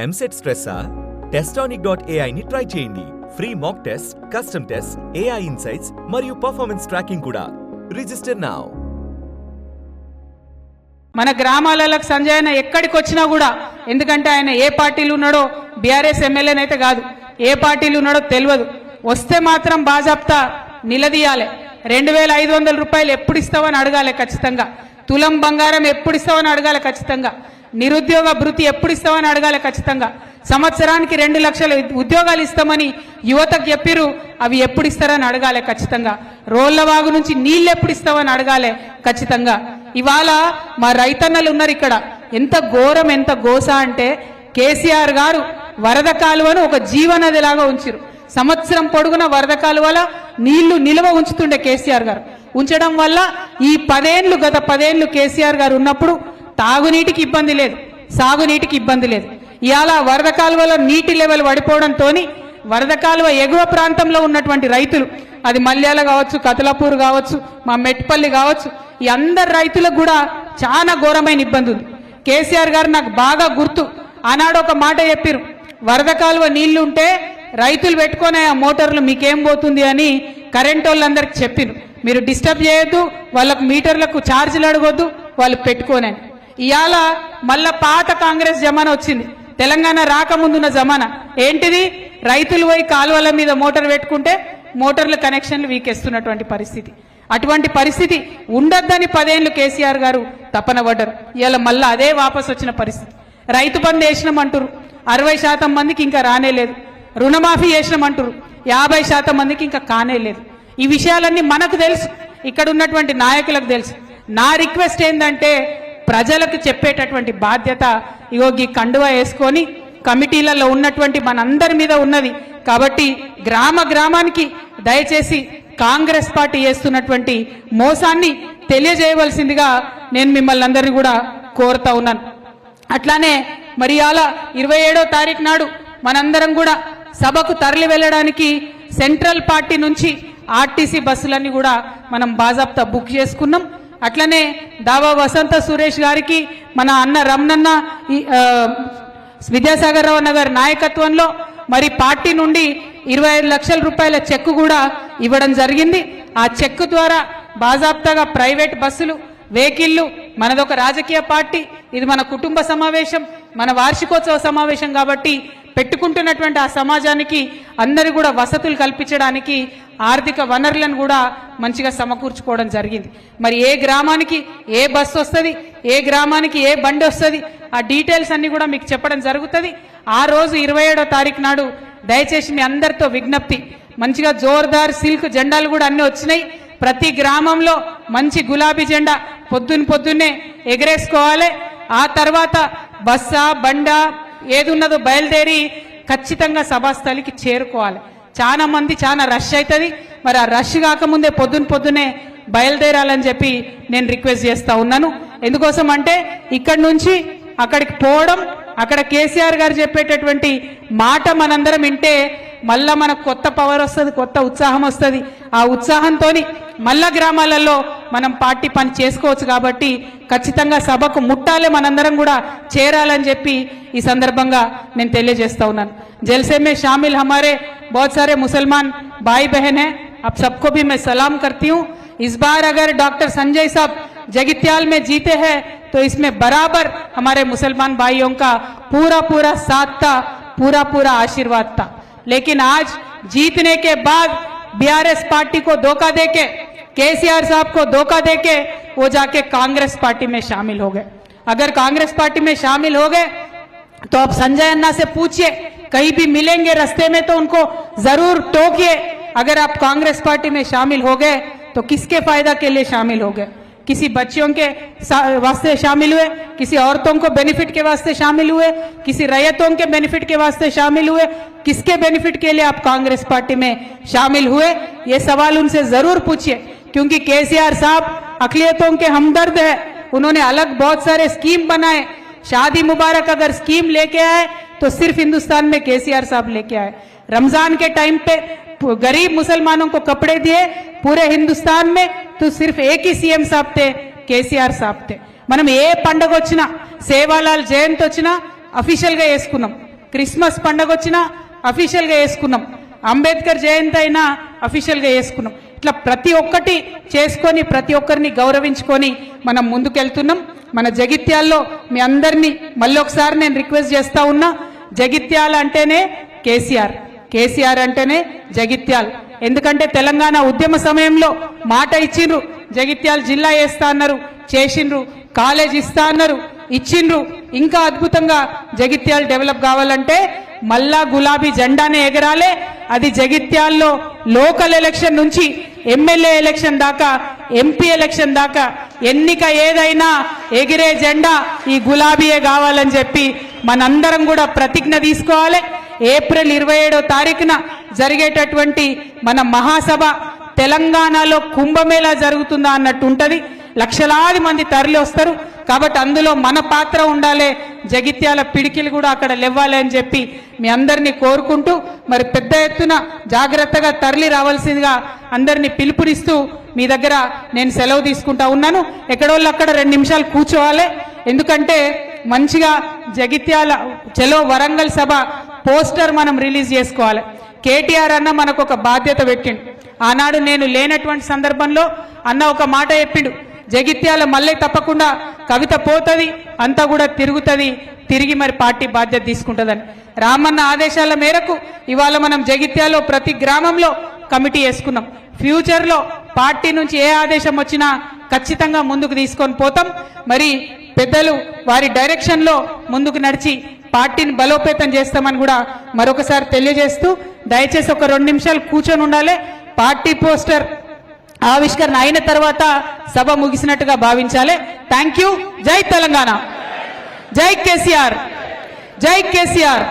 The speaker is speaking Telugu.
ఎంసెట్ స్ట్రెస్సా? Testonic.ai ని ట్రై చేయండి. Free mock test, custom test, AI insights మరియు పర్ఫార్మెన్స్ ట్రాకింగ్ కూడా. Register now. మన గ్రామాలకు సంజయ్ అన్న ఎక్కడికి వచ్చినా కూడా, ఎందుకంటే ఆయన ఏ పార్టీలు ఉన్నాడో, బీఆర్ఎస్ ఎమ్మెల్యేనైతే కాదు, ఏ పార్టీలు ఉన్నాడో తెలియదు. వస్తే మాత్రం బాజాప్తా నిలదీయాలి. 2500 రూపాయలు ఎప్పుడు ఇస్తావని అడగాలి ఖచ్చితంగా. తులం బంగారం ఎప్పుడు ఇస్తావని అడగాలి ఖచ్చితంగా. నిరుద్యోగ భృతి ఎప్పుడు ఇస్తామని అడగాలి ఖచ్చితంగా. సంవత్సరానికి 2 లక్షల ఉద్యోగాలు ఇస్తామని యువతకు చెప్పిరు, అవి ఎప్పుడు ఇస్తారని అడగాలి ఖచ్చితంగా. రోళ్లవాగు నుంచి నీళ్ళు ఎప్పుడు ఇస్తామని అడగాలి ఖచ్చితంగా. ఇవాళ మా రైతన్నలు ఉన్నారు ఇక్కడ. ఎంత ఘోరం, ఎంత గోస అంటే కేసీఆర్ గారు వరద కాలువను ఒక జీవనది లాగా ఉంచిరు. సంవత్సరం పొడుగున వరద కాలువల నీళ్లు నిల్వ ఉంచుతుండే కేసీఆర్ గారు. ఉంచడం వల్ల ఈ గత 10 ఏళ్ళు కేసీఆర్ గారు ఉన్నప్పుడు తాగునీటికి ఇబ్బంది లేదు, సాగునీటికి ఇబ్బంది లేదు. ఇవాళ వరద కాలువలో నీటి లెవెల్ పడిపోవడంతో వరద కాలువ ఎగువ ప్రాంతంలో ఉన్నటువంటి రైతులు, అది మల్యాల కావచ్చు, కతలాపూర్ కావచ్చు, మా మెట్పల్లి కావచ్చు, ఈ అందరు రైతులకు కూడా చాలా ఘోరమైన ఇబ్బంది ఉంది. కేసీఆర్ గారు నాకు బాగా గుర్తు, ఆనాడు ఒక మాట చెప్పిరు, వరద కాలువ నీళ్లు ఉంటే రైతులు పెట్టుకునే ఆ మోటార్లు మీకేం పోతుంది అని కరెంట్ వాళ్ళందరికీ చెప్పిరు. మీరు డిస్టర్బ్ చేయొద్దు, వాళ్ళకు మీటర్లకు ఛార్జీలు అడగొద్దు, వాళ్ళు పెట్టుకోనని. ఇవాళ మళ్ళా పాత కాంగ్రెస్ జమానా వచ్చింది, తెలంగాణ రాకముందున్న జమానా. ఏంటిది? రైతులు పోయి కాలువల మీద మోటార్ పెట్టుకుంటే మోటార్ల కనెక్షన్లు వీకేస్తున్నటువంటి పరిస్థితి. అటువంటి పరిస్థితి ఉండొద్దని 10 ఏళ్ళు కేసీఆర్ గారు తపన పడ్డారు. ఇవాళ మళ్ళీ అదే వాపసు వచ్చిన పరిస్థితి. రైతు బంధు వేసినామంటారు, 60% మందికి ఇంకా రానేలేదు. రుణమాఫీ చేసినామంటారు, 50% మందికి ఇంకా కానేలేదు. ఈ విషయాలన్నీ మనకు తెలుసు, ఇక్కడ ఉన్నటువంటి నాయకులకు తెలుసు. నా రిక్వెస్ట్ ఏంటంటే, ప్రజలకు చెప్పేటటువంటి బాధ్యత ఇగో ఈ కండువా వేసుకొని కమిటీలలో ఉన్నటువంటి మనందరి మీద ఉన్నది. కాబట్టి గ్రామానికి దయచేసి కాంగ్రెస్ పార్టీ చేస్తున్నటువంటి మోసాన్ని తెలియజేయవలసిందిగా నేను మిమ్మల్ని అందరినీ కూడా కోరుతా ఉన్నాను. అట్లానే మరి అలా 27వ తారీఖు నాడు మనందరం కూడా సభకు తరలి వెళ్ళడానికి సెంట్రల్ పార్టీ నుంచి ఆర్టీసీ బస్సులన్నీ కూడా మనం బాజాప్తా బుక్ చేసుకున్నాం. అట్లనే దావా వసంత సురేష్ గారికి, మన అన్న రమణన్న, విద్యాసాగర్ రావు గారి నాయకత్వంలో మరి పార్టీ నుండి 25 లక్షల రూపాయల చెక్కు కూడా ఇవ్వడం జరిగింది. ఆ చెక్కు ద్వారా బాజాప్తాగా ప్రైవేట్ బస్సులు, వెహికల్లు, మనదొక రాజకీయ పార్టీ, ఇది మన కుటుంబ సమావేశం, మన వార్షికోత్సవ సమావేశం కాబట్టి పెట్టుకుంటున్నటువంటి ఆ సమాజానికి అందరూ కూడా వసతులు కల్పించడానికి ఆర్థిక వనరులను కూడా మంచిగా సమకూర్చుకోవడం జరిగింది. మరి ఏ గ్రామానికి ఏ బస్సు వస్తుంది, ఏ గ్రామానికి ఏ బండి వస్తుంది, ఆ డీటెయిల్స్ అన్ని కూడా మీకు చెప్పడం జరుగుతుంది. ఆ రోజు 27వ తారీఖు నాడు దయచేసి మీ అందరితో విజ్ఞప్తి, మంచిగా జోర్దార్ సిల్క్ జెండాలు కూడా అన్ని వచ్చినాయి. ప్రతి గ్రామంలో మంచి గులాబీ జెండా పొద్దున్నే ఎగరేసుకోవాలి. ఆ తర్వాత బస్సా బండా ఏది ఉన్నదో బయలుదేరి ఖచ్చితంగా సభాస్థలికి చేరుకోవాలి. చాలా మంది చాలా రష్ అవుతుంది. మరి ఆ రష్ కాకముందే పొద్దున్నే బయలుదేరాలని చెప్పి నేను రిక్వెస్ట్ చేస్తా ఉన్నాను. ఎందుకోసం అంటే ఇక్కడి నుంచి అక్కడికి పోవడం, అక్కడ కేసీఆర్ గారు చెప్పేటటువంటి మాట మనందరం వింటే మళ్ళా మనకు కొత్త పవర్ వస్తుంది, కొత్త ఉత్సాహం వస్తుంది. ఆ ఉత్సాహంతో మళ్ళా గ్రామాలలో మనం పార్టీ పని చేసుకోవచ్చు. కాబట్టి ఖచ్చితంగా సభకు ముట్టాలే, మనందరం కూడా చేరాలని చెప్పి ఈ సందర్భంగా నేను తెలియజేస్తా ఉన్నాను. जलसे में शामिल हमारे बहुत सारे मुसलमान भाई बहन हैं, आप सबको भी मैं सलाम करती हूँ. इस बार अगर डॉक्टर संजय साहब जगित्याल में जीते हैं तो इसमें बराबर हमारे मुसलमान भाइयों का पूरा साथ था, पूरा आशीर्वाद था. लेकिन आज जीतने के बाद बीआरएस पार्टी को धोखा देके, केसीआर साहब को धोखा देके वो जाके कांग्रेस पार्टी में शामिल हो गए. अगर कांग्रेस पार्टी में शामिल हो गए तो अब संजय अन्ना से पूछिए, कहीं भी मिलेंगे रास्ते में तो उनको जरूर टोकिए. अगर आप कांग्रेस पार्टी में शामिल हो गए तो किसके फायदा के लिए शामिल हो गए? किसी बच्चियों के वास्ते शामिल हुए, किसी औरतों को बेनिफिट के वास्ते शामिल हुए, किसी रैयतों के बेनिफिट के वास्ते शामिल हुए? किसके बेनिफिट के लिए आप कांग्रेस पार्टी में शामिल हुए? ये सवाल उनसे जरूर पूछिए, क्योंकि केसीआर साहब अकलियतों के हमदर्द है. उन्होंने अलग बहुत सारे स्कीम बनाए. शादी मुबारक अगर स्कीम लेके आए तो सिर्फ हिंदुस्तान में केसीआर साहब लेके आए. रमजान के टाइम पे गरीब मुसलमानों को कपड़े दिए पूरे हिंदुस्तान में, तो सिर्फ एक ही सीएम साहब थे, కేసీఆర్ సాబ్ थे. మనం ఏ పండుగ వచ్చినా, సేవాలాల్ జయంతి వచ్చినా అఫీషియల్గా వేసుకున్నాం. క్రిస్మస్ పండగ వచ్చినా అఫీషియల్గా చేసుకున్నాం, అంబేద్కర్ జయంతి అయినా అఫీషియల్గా చేసుకున్నాం. ఇట్లా ప్రతి ఒక్కటి చేసుకొని ప్రతి ఒక్కరిని గౌరవించుకొని మనం ముందుకెళ్తున్నాం. మన జగిత్యాల్లో మీ అందరినీ మళ్ళీ ఒకసారి నేను రిక్వెస్ట్ చేస్తా ఉన్నా, జగిత్యాల అంటేనే కేసీఆర్, కేసీఆర్ అంటేనే జగిత్యాల్. ఎందుకంటే తెలంగాణ ఉద్యమ సమయంలో మాట ఇచ్చిండ్రు, జగిత్యాల జిల్లా వేస్తా అన్నారు, చేసిండ్రు, కాలేజ్ ఇస్తా అన్నారు, ఇచ్చిండ్రు. ఇంకా అద్భుతంగా జగిత్యాల డెవలప్ కావాలంటే మళ్ళా గులాబీ జెండానే ఎగరాలే. అది జగిత్యాల్లో లోకల్ ఎలక్షన్ నుంచి ఎమ్మెల్యే ఎలక్షన్ దాకా, ఎంపీ ఎలక్షన్ దాకా ఎన్నిక ఏదైనా ఎగిరే జెండా ఈ గులాబీయే కావాలని చెప్పి మనందరం కూడా ప్రతిజ్ఞ తీసుకోవాలి. ఏప్రిల్ 27వ తారీఖున జరిగేటటువంటి మన మహాసభ తెలంగాణలో కుంభమేళా జరుగుతుందా అన్నట్టు ఉంటుంది. లక్షలాది మంది తరలి వస్తారు. కాబట్టి అందులో మన పాత్ర ఉండాలి, జగిత్యాల పిడికిలు కూడా అక్కడ లేవాలి అని చెప్పి మీ అందరినీ కోరుకుంటూ, మరి పెద్ద ఎత్తున జాగ్రత్తగా తరలి రావాల్సిందిగా అందరినీ పిలుపునిస్తూ మీ దగ్గర నేను సెలవు తీసుకుంటా ఉన్నాను. ఎక్కడోళ్ళు అక్కడ 2 నిమిషాలు కూర్చోవాలి. ఎందుకంటే మంచిగా జగిత్యాల చలో వరంగల్ సభ పోస్టర్ మనం రిలీజ్ చేసుకోవాలి. కేటీఆర్ అన్న మనకు ఒక బాధ్యత పెట్టిండు. ఆనాడు నేను లేనటువంటి సందర్భంలో అన్న ఒక మాట చెప్పిండు, జగిత్యాల మళ్ళీ తప్పకుండా కవిత పోతుంది, అంతా కూడా తిరుగుతుంది, తిరిగి మరి పార్టీ బాధ్యత తీసుకుంటుందని. రామన్న ఆదేశాల మేరకు ఇవాళ మనం జగిత్యాలలో ప్రతి గ్రామంలో కమిటీ వేసుకున్నాం. ఫ్యూచర్లో పార్టీ నుంచి ఏ ఆదేశం వచ్చినా ఖచ్చితంగా ముందుకు తీసుకొని పోతాం. మరి పెద్దలు వారి డైరెక్షన్లో ముందుకు నడిచి పార్టీని బలోపేతం చేస్తామని కూడా మరొకసారి తెలియజేస్తూ, దయచేసి ఒక 2 నిమిషాలు కూర్చొని ఉండాలి. పార్టీ పోస్టర్ ఆవిష్కరణ అయిన తర్వాత సభ ముగిసినట్టుగా భావించాలి. Thank you. జై తెలంగాణ, జై కేసీఆర్, జై కేసీఆర్.